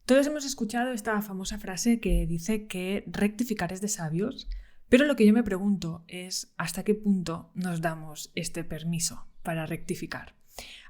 Todos hemos escuchado esta famosa frase que dice que rectificar es de sabios, pero lo que yo me pregunto es hasta qué punto nos damos este permiso para rectificar.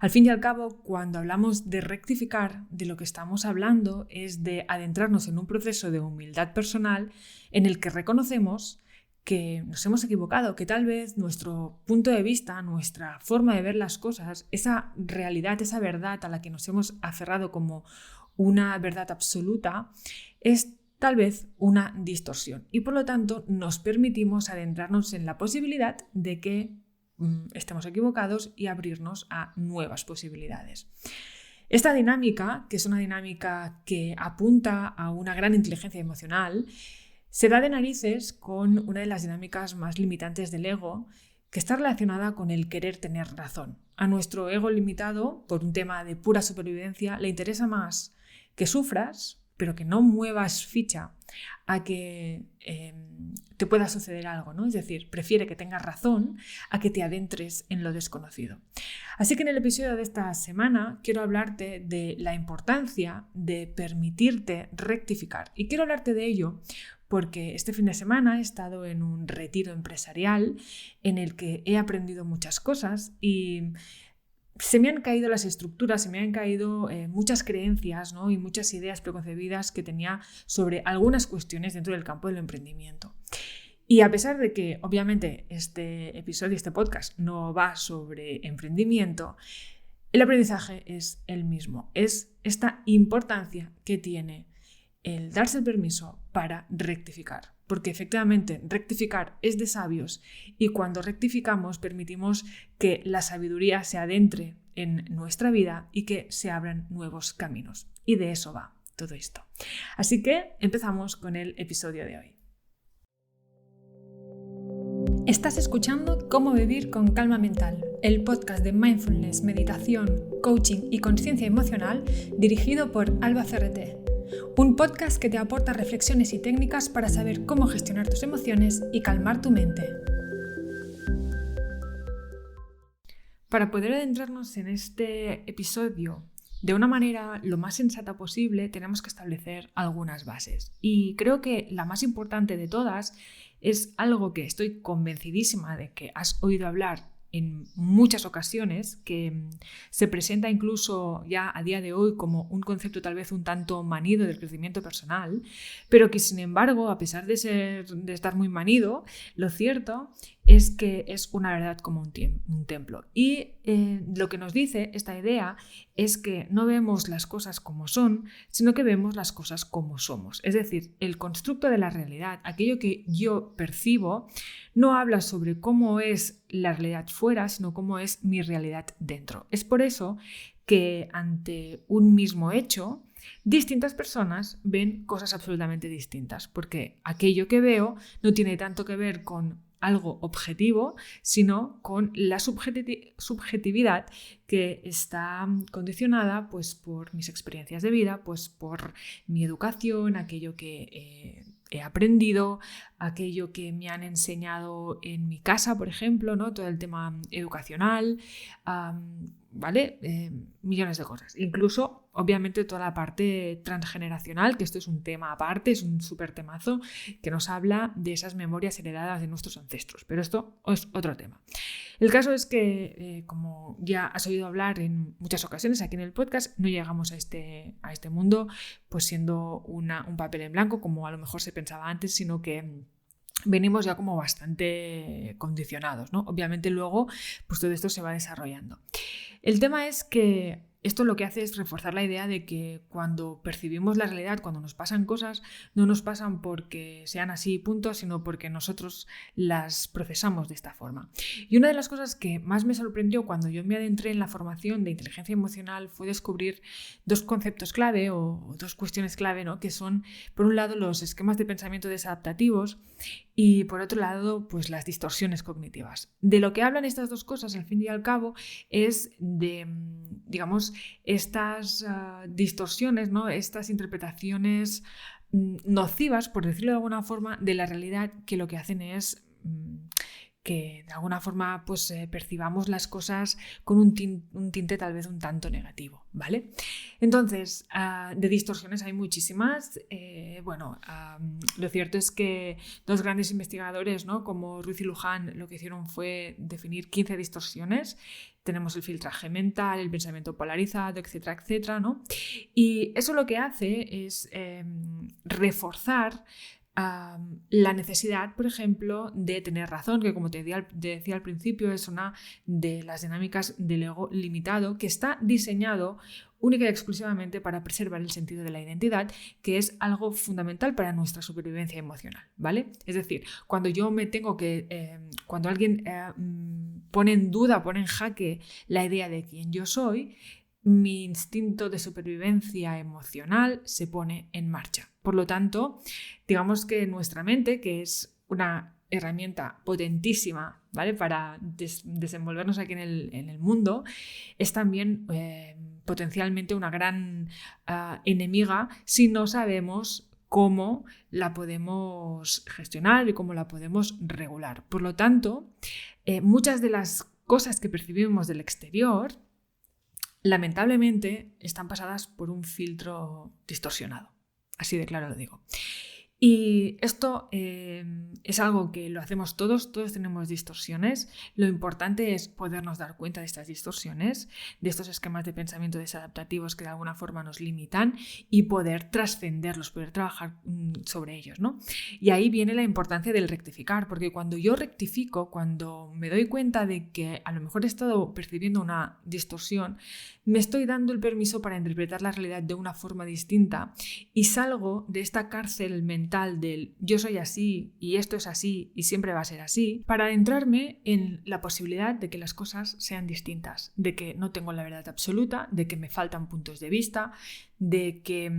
Al fin y al cabo, cuando hablamos de rectificar, de lo que estamos hablando es de adentrarnos en un proceso de humildad personal en el que reconocemos que nos hemos equivocado, que tal vez nuestro punto de vista, nuestra forma de ver las cosas, esa realidad, esa verdad a la que nos hemos aferrado como una verdad absoluta, es tal vez una distorsión y por lo tanto nos permitimos adentrarnos en la posibilidad de que estemos equivocados y abrirnos a nuevas posibilidades. Esta dinámica, que es una dinámica que apunta a una gran inteligencia emocional, se da de narices con una de las dinámicas más limitantes del ego, que está relacionada con el querer tener razón. A nuestro ego limitado, por un tema de pura supervivencia, le interesa más que sufras, pero que no muevas ficha a que te pueda suceder algo, ¿no? Es decir, prefiere que tengas razón a que te adentres en lo desconocido. Así que en el episodio de esta semana quiero hablarte de la importancia de permitirte rectificar. Y quiero hablarte de ello porque este fin de semana he estado en un retiro empresarial en el que he aprendido muchas cosas y se me han caído las estructuras, se me han caído muchas creencias, ¿no? Y muchas ideas preconcebidas que tenía sobre algunas cuestiones dentro del campo del emprendimiento. Y a pesar de que, obviamente, este episodio, este podcast, no va sobre emprendimiento, el aprendizaje es el mismo. Es esta importancia que tiene el darse el permiso para rectificar. Porque efectivamente rectificar es de sabios y cuando rectificamos permitimos que la sabiduría se adentre en nuestra vida y que se abran nuevos caminos. Y de eso va todo esto. Así que empezamos con el episodio de hoy. Estás escuchando Cómo vivir con calma mental, el podcast de mindfulness, meditación, coaching y conciencia emocional dirigido por Alba Ferreté. Un podcast que te aporta reflexiones y técnicas para saber cómo gestionar tus emociones y calmar tu mente. Para poder adentrarnos en este episodio de una manera lo más sensata posible, tenemos que establecer algunas bases. Y creo que la más importante de todas es algo que estoy convencidísima de que has oído hablar en muchas ocasiones, que se presenta incluso ya a día de hoy como un concepto tal vez un tanto manido del crecimiento personal, pero que sin embargo, a pesar de estar muy manido, lo cierto es que es una verdad como un templo. Y lo que nos dice esta idea es que no vemos las cosas como son, sino que vemos las cosas como somos. Es decir, el constructo de la realidad, aquello que yo percibo, no habla sobre cómo es la realidad fuera, sino cómo es mi realidad dentro. Es por eso que ante un mismo hecho, distintas personas ven cosas absolutamente distintas, porque aquello que veo no tiene tanto que ver con algo objetivo, sino con la subjetividad que está condicionada pues, por mis experiencias de vida, pues, por mi educación, aquello que he aprendido, aquello que me han enseñado en mi casa, por ejemplo, ¿no? Todo el tema educacional, ¿vale? Millones de cosas. Incluso, obviamente, toda la parte transgeneracional, que esto es un tema aparte, es un súper temazo que nos habla de esas memorias heredadas de nuestros ancestros. Pero esto es otro tema. El caso es que, como ya has oído hablar en muchas ocasiones aquí en el podcast, no llegamos a este mundo pues siendo un papel en blanco, como a lo mejor se pensaba antes, sino que venimos ya como bastante condicionados, ¿no? Obviamente luego pues todo esto se va desarrollando. El tema es que esto lo que hace es reforzar la idea de que cuando percibimos la realidad, cuando nos pasan cosas, no nos pasan porque sean así, punto, sino porque nosotros las procesamos de esta forma. Y una de las cosas que más me sorprendió cuando yo me adentré en la formación de inteligencia emocional fue descubrir dos conceptos clave o dos cuestiones clave, ¿no? Que son, por un lado, los esquemas de pensamiento desadaptativos y, por otro lado, pues las distorsiones cognitivas. De lo que hablan estas dos cosas, al fin y al cabo, es de, digamos, estas distorsiones, ¿no? Estas interpretaciones nocivas, por decirlo de alguna forma, de la realidad, que lo que hacen es que de alguna forma pues percibamos las cosas con un tinte tal vez un tanto negativo, ¿vale? Entonces, de distorsiones hay muchísimas. Lo cierto es que dos grandes investigadores, ¿no?, como Ruiz y Luján, lo que hicieron fue definir 15 distorsiones. Tenemos el filtraje mental, el pensamiento polarizado, etcétera, etcétera, ¿no? Y eso lo que hace es reforzar la necesidad, por ejemplo, de tener razón, que como te decía al principio, es una de las dinámicas del ego limitado que está diseñado única y exclusivamente para preservar el sentido de la identidad, que es algo fundamental para nuestra supervivencia emocional, ¿vale? Es decir, cuando yo me tengo que, cuando alguien pone en duda, pone en jaque la idea de quién yo soy, mi instinto de supervivencia emocional se pone en marcha. Por lo tanto, digamos que nuestra mente, que es una herramienta potentísima, ¿vale?, para desenvolvernos aquí en el mundo, es también potencialmente una gran enemiga si no sabemos cómo la podemos gestionar y cómo la podemos regular. Por lo tanto, muchas de las cosas que percibimos del exterior, lamentablemente, están pasadas por un filtro distorsionado. Así de claro lo digo. Y esto es algo que lo hacemos todos tenemos distorsiones. Lo importante es podernos dar cuenta de estas distorsiones, de estos esquemas de pensamiento desadaptativos que de alguna forma nos limitan y poder trascenderlos, poder trabajar sobre ellos, ¿no? Y ahí viene la importancia del rectificar, porque cuando yo rectifico, cuando me doy cuenta de que a lo mejor he estado percibiendo una distorsión, me estoy dando el permiso para interpretar la realidad de una forma distinta y salgo de esta cárcel mental del yo soy así y esto es así y siempre va a ser así, para adentrarme en la posibilidad de que las cosas sean distintas, de que no tengo la verdad absoluta, de que me faltan puntos de vista, de que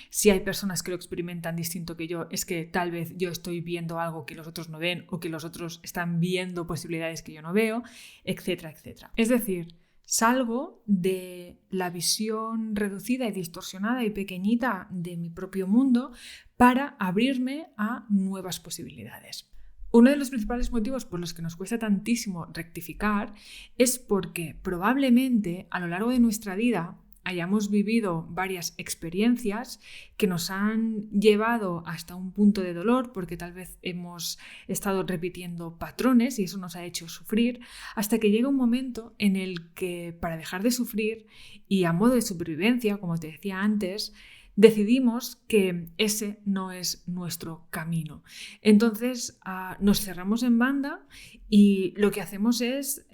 si hay personas que lo experimentan distinto que yo, es que tal vez yo estoy viendo algo que los otros no ven o que los otros están viendo posibilidades que yo no veo, etcétera, etcétera. Es decir, salgo de la visión reducida y distorsionada y pequeñita de mi propio mundo para abrirme a nuevas posibilidades. Uno de los principales motivos por los que nos cuesta tantísimo rectificar es porque probablemente a lo largo de nuestra vida hayamos vivido varias experiencias que nos han llevado hasta un punto de dolor, porque tal vez hemos estado repitiendo patrones y eso nos ha hecho sufrir, hasta que llega un momento en el que, para dejar de sufrir y a modo de supervivencia, como te decía antes, decidimos que ese no es nuestro camino. Entonces nos cerramos en banda y lo que hacemos es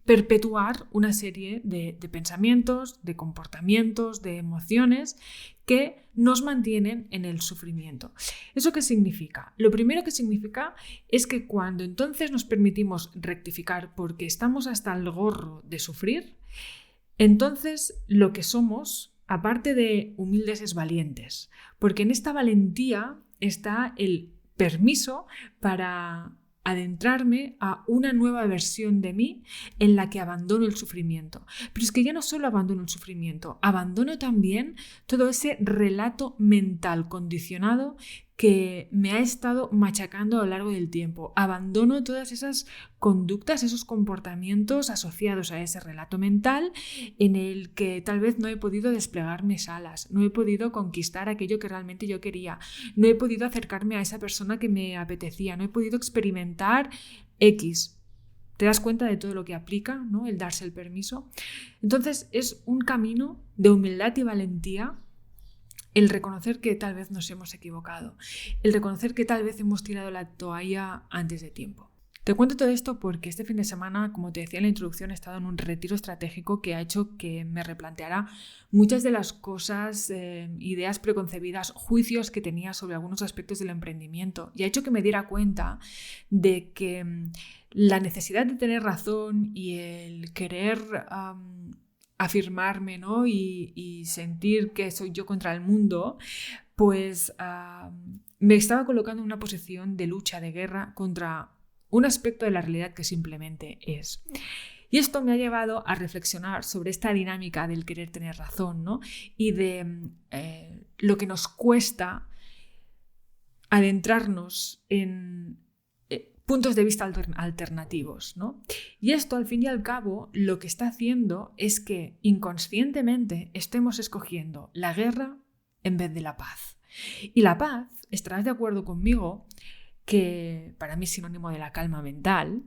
perpetuar una serie de pensamientos, de comportamientos, de emociones que nos mantienen en el sufrimiento. ¿Eso qué significa? Lo primero que significa es que cuando entonces nos permitimos rectificar porque estamos hasta el gorro de sufrir, entonces lo que somos, aparte de humildes, es valientes, porque en esta valentía está el permiso para adentrarme a una nueva versión de mí en la que abandono el sufrimiento. Pero es que ya no solo abandono el sufrimiento, abandono también todo ese relato mental condicionado que me ha estado machacando a lo largo del tiempo. Abandono todas esas conductas, esos comportamientos asociados a ese relato mental en el que tal vez no he podido desplegar mis alas, no he podido conquistar aquello que realmente yo quería, no he podido acercarme a esa persona que me apetecía, no he podido experimentar X. ¿Te das cuenta de todo lo que aplica, ¿no?, el darse el permiso? Entonces es un camino de humildad y valentía el reconocer que tal vez nos hemos equivocado, el reconocer que tal vez hemos tirado la toalla antes de tiempo. Te cuento todo esto porque este fin de semana, como te decía en la introducción, he estado en un retiro estratégico que ha hecho que me replanteara muchas de las cosas, ideas preconcebidas, juicios que tenía sobre algunos aspectos del emprendimiento, y ha hecho que me diera cuenta de que la necesidad de tener razón y el querer afirmarme, ¿no?, y sentir que soy yo contra el mundo, pues me estaba colocando en una posición de lucha, de guerra contra un aspecto de la realidad que simplemente es. Y esto me ha llevado a reflexionar sobre esta dinámica del querer tener razón, ¿no?, y de lo que nos cuesta adentrarnos en puntos de vista alternativos, ¿no? Y esto, al fin y al cabo, lo que está haciendo es que inconscientemente estemos escogiendo la guerra en vez de la paz. Y la paz, estarás de acuerdo conmigo, que para mí es sinónimo de la calma mental,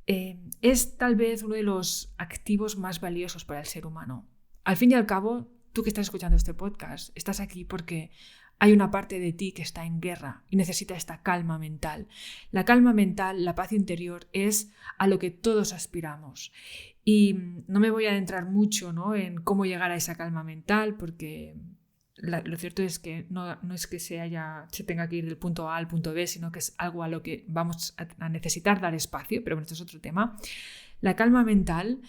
es tal vez uno de los activos más valiosos para el ser humano. Al fin y al cabo, tú que estás escuchando este podcast, estás aquí porque hay una parte de ti que está en guerra y necesita esta calma mental. La calma mental, la paz interior, es a lo que todos aspiramos. Y no me voy a adentrar mucho, ¿no?, en cómo llegar a esa calma mental, porque lo cierto es que no es que se tenga que ir del punto A al punto B, sino que es algo a lo que vamos a necesitar dar espacio, pero bueno, esto es otro tema. La calma mental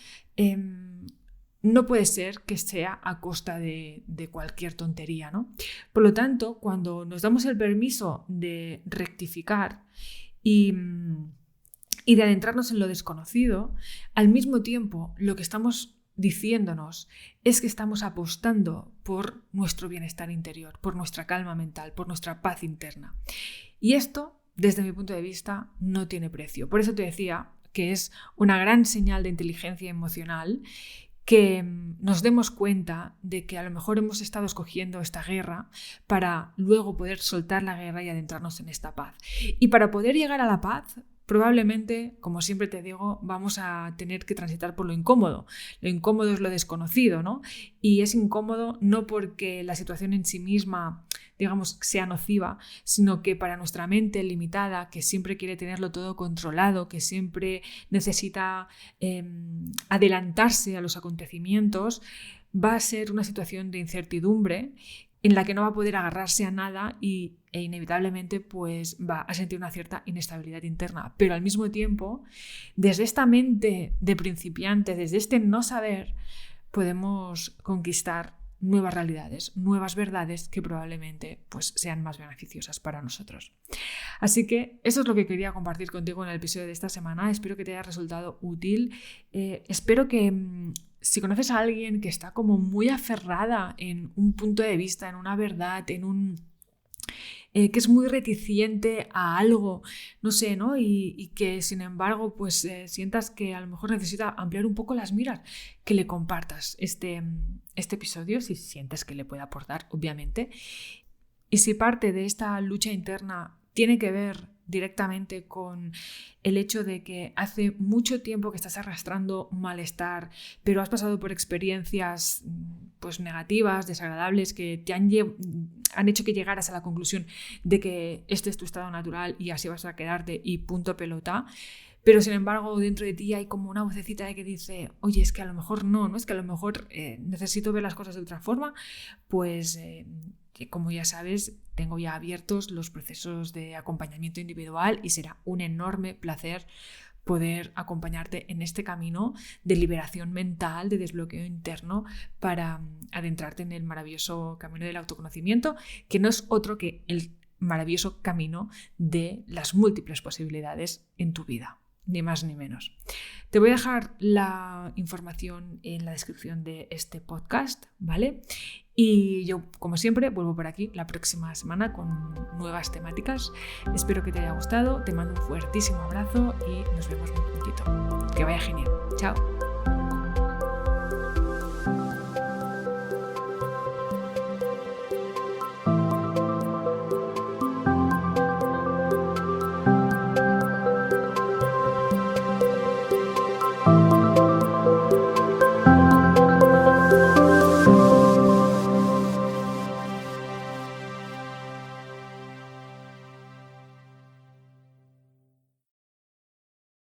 no puede ser que sea a costa de cualquier tontería, ¿no? Por lo tanto, cuando nos damos el permiso de rectificar y de adentrarnos en lo desconocido, al mismo tiempo lo que estamos diciéndonos es que estamos apostando por nuestro bienestar interior, por nuestra calma mental, por nuestra paz interna. Y esto, desde mi punto de vista, no tiene precio. Por eso te decía que es una gran señal de inteligencia emocional que nos demos cuenta de que a lo mejor hemos estado escogiendo esta guerra para luego poder soltar la guerra y adentrarnos en esta paz. Y para poder llegar a la paz, probablemente, como siempre te digo, vamos a tener que transitar por lo incómodo. Lo incómodo es lo desconocido, ¿no? Y es incómodo no porque la situación en sí misma, digamos, sea nociva, sino que para nuestra mente limitada, que siempre quiere tenerlo todo controlado, que siempre necesita adelantarse a los acontecimientos, va a ser una situación de incertidumbre en la que no va a poder agarrarse a nada e inevitablemente pues va a sentir una cierta inestabilidad interna. Pero al mismo tiempo, desde esta mente de principiante, desde este no saber, podemos conquistar nuevas realidades, nuevas verdades que probablemente pues, sean más beneficiosas para nosotros. Así que eso es lo que quería compartir contigo en el episodio de esta semana. Espero que te haya resultado útil. Espero que si conoces a alguien que está como muy aferrada en un punto de vista, en una verdad, que es muy reticente a algo, no sé, ¿no? Y que sin embargo pues sientas que a lo mejor necesita ampliar un poco las miras, que le compartas este episodio si sientes que le puede aportar, obviamente. Y si parte de esta lucha interna tiene que ver directamente con el hecho de que hace mucho tiempo que estás arrastrando malestar, pero has pasado por experiencias pues negativas, desagradables, que te han hecho que llegaras a la conclusión de que este es tu estado natural y así vas a quedarte y punto pelota. Pero sin embargo dentro de ti hay como una vocecita que dice, oye, es que a lo mejor no es que a lo mejor necesito ver las cosas de otra forma, pues como ya sabes, tengo ya abiertos los procesos de acompañamiento individual y será un enorme placer poder acompañarte en este camino de liberación mental, de desbloqueo interno para adentrarte en el maravilloso camino del autoconocimiento, que no es otro que el maravilloso camino de las múltiples posibilidades en tu vida. Ni más ni menos. Te voy a dejar la información en la descripción de este podcast, ¿vale? Y yo, como siempre, vuelvo por aquí la próxima semana con nuevas temáticas. Espero que te haya gustado, te mando un fuertísimo abrazo y nos vemos muy prontito. Que vaya genial. Chao.